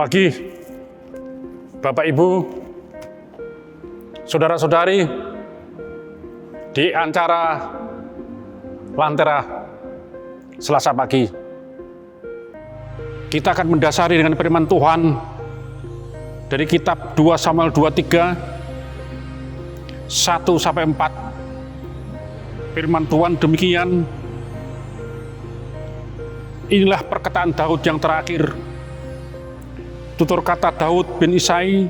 Pagi, Bapak Ibu, saudara-saudari di acara Lantera Selasa pagi. Kita akan mendasari dengan firman Tuhan dari kitab 2 Samuel 23 1-4. Firman Tuhan demikian, inilah perkataan Daud yang terakhir, tutur kata Daud bin Isai,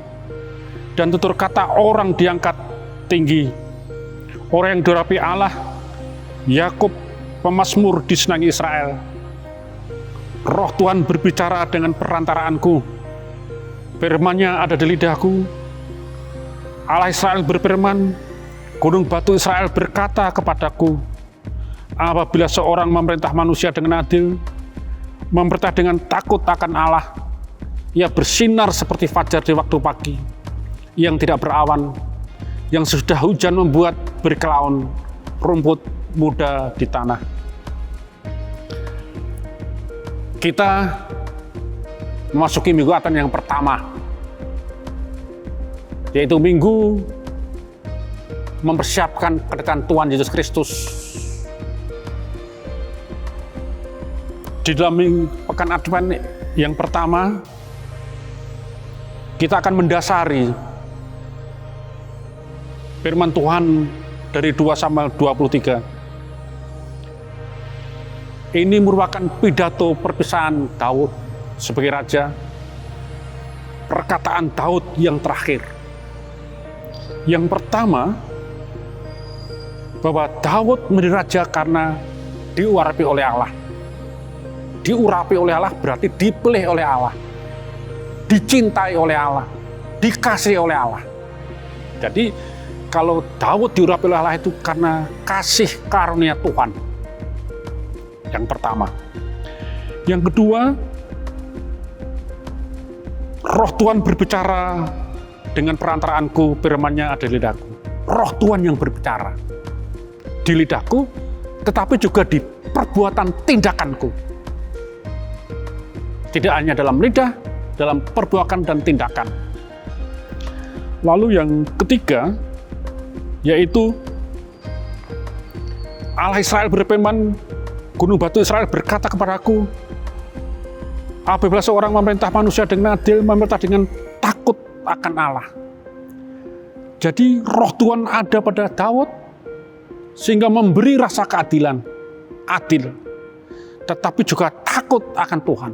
dan tutur kata orang diangkat tinggi, orang yang diurapi Allah, Yakub pemazmur disenangi Israel. Roh Tuhan berbicara dengan perantaraanku, firman-Nya ada di lidahku. Allah Israel berfirman, gunung batu Israel berkata kepadaku, apabila seorang memerintah manusia dengan adil, memerintah dengan takut akan Allah, ia bersinar seperti fajar di waktu pagi, yang tidak berawan, yang sesudah hujan membuat berkelauan rumput muda di tanah. Kita memasuki minggu Advent yang pertama, yaitu minggu mempersiapkan kedatangan Tuhan Yesus Kristus. Di dalam pekan Advent yang pertama, kita akan mendasari firman Tuhan dari 2 Samuel 23. Ini merupakan pidato perpisahan Daud sebagai raja, perkataan Daud yang terakhir. Yang pertama, bahwa Daud menjadi raja karena diurapi oleh Allah. Diurapi oleh Allah berarti dipilih oleh Allah, dicintai oleh Allah, dikasihi oleh Allah. Jadi kalau Daud diurapi oleh Allah itu karena kasih karunia Tuhan. Yang pertama. Yang kedua, Roh Tuhan berbicara dengan perantaraanku, firman-Nya ada di lidahku. Roh Tuhan yang berbicara di lidahku, tetapi juga di perbuatan tindakanku. Tidak hanya dalam lidah, dalam perbuatan dan tindakan. Lalu yang ketiga, yaitu Allah Israel berfirman, gunung batu Israel berkata kepadaku, apabila seorang memerintah manusia dengan adil, memerintah dengan takut akan Allah. Jadi roh Tuhan ada pada Daud, sehingga memberi rasa keadilan, adil, tetapi juga takut akan Tuhan.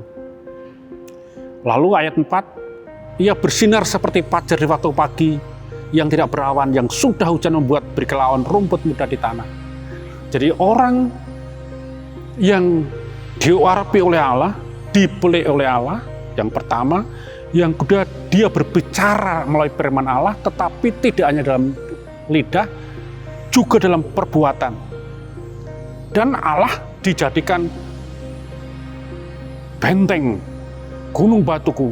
Lalu ayat 4, ia bersinar seperti fajar di waktu pagi, yang tidak berawan, yang sudah hujan membuat berkelauan rumput muda di tanah. Jadi orang yang diurapi oleh Allah, dipilih oleh Allah, yang pertama. Yang kedua, dia berbicara melalui firman Allah, tetapi tidak hanya dalam lidah, juga dalam perbuatan. Dan Allah dijadikan benteng, gunung batuku.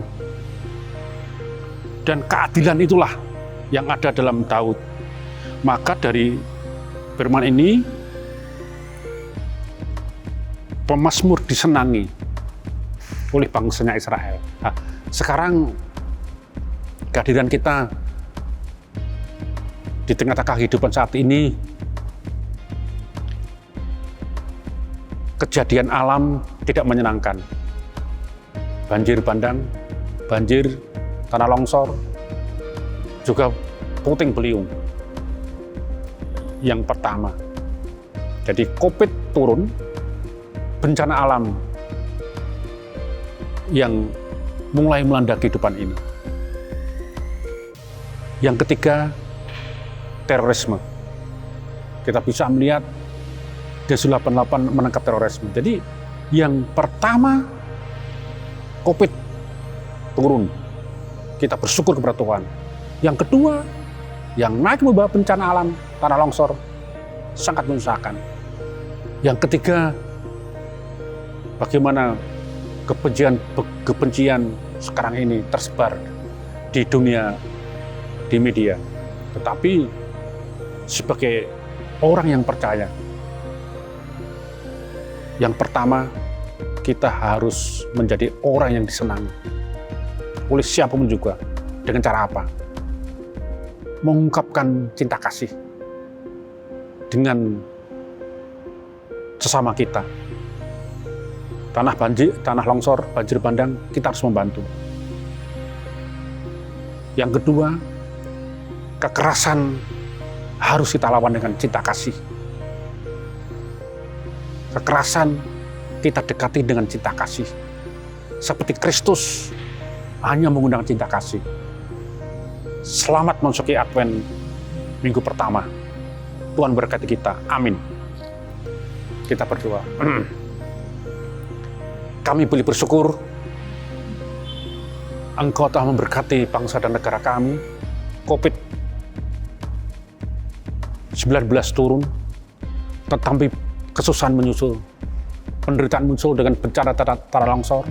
Dan keadilan itulah yang ada dalam Daud. Maka dari firman ini, pemazmur disenangi oleh bangsanya Israel. Nah, sekarang kehadiran kita di tengah-tengah kehidupan saat ini, kejadian alam tidak menyenangkan. Banjir bandang, banjir, tanah longsor, juga puting beliung. Yang pertama, jadi COVID turun, bencana alam yang mulai melanda kehidupan ini. Yang ketiga, terorisme. Kita bisa melihat Densus 88 menangkap terorisme. Jadi yang pertama, COVID turun. Kita bersyukur kepada Tuhan. Yang kedua, yang naik membawa bencana alam, tanah longsor, sangat menyusahkan. Yang ketiga, bagaimana kebencian sekarang ini tersebar di dunia, di media. Tetapi sebagai orang yang percaya, yang pertama, kita harus menjadi orang yang disenangi. oleh siapapun juga. Dengan cara apa? Mengungkapkan cinta kasih dengan sesama kita. Tanah banjir, tanah longsor, banjir bandang, kita harus membantu. Yang kedua, kekerasan harus kita lawan dengan cinta kasih. Kekerasan kita dekati dengan cinta kasih. Seperti Kristus hanya menggunakan cinta kasih. Selamat memasuki Advent minggu pertama. Tuhan berkati kita. Amin. Kita berdoa. Kami boleh bersyukur Engkau telah memberkati bangsa dan negara kami. COVID-19 turun, tetapi kesusahan menyusul. Penderitaan muncul dengan bencana tanah longsor,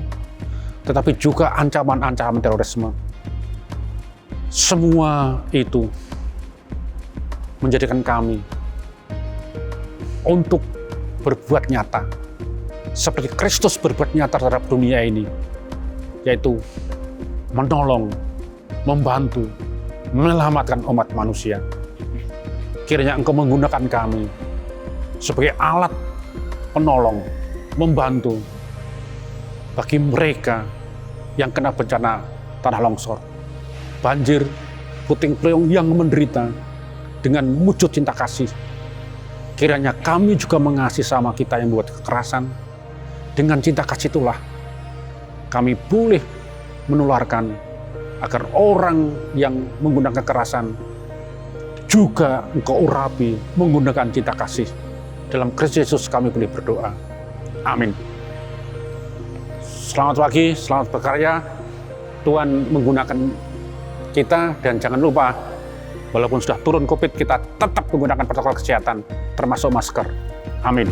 tetapi juga ancaman-ancaman terorisme. Semua itu menjadikan kami untuk berbuat nyata seperti Kristus berbuat nyata terhadap dunia ini, yaitu menolong, membantu, menyelamatkan umat manusia. Kiranya Engkau menggunakan kami sebagai alat penolong, membantu bagi mereka yang kena bencana tanah longsor, banjir, puting beliung yang menderita dengan wujud cinta kasih. Kiranya kami juga mengasihi sama kita yang buat kekerasan. Dengan cinta kasih itulah kami boleh menularkan agar orang yang menggunakan kekerasan juga Engkau urapi menggunakan cinta kasih. Dalam Kristus Yesus kami boleh berdoa. Amin. Selamat pagi, selamat berkarya. Tuhan menggunakan kita, dan jangan lupa, walaupun sudah turun COVID, kita tetap menggunakan protokol kesehatan, termasuk masker. Amin.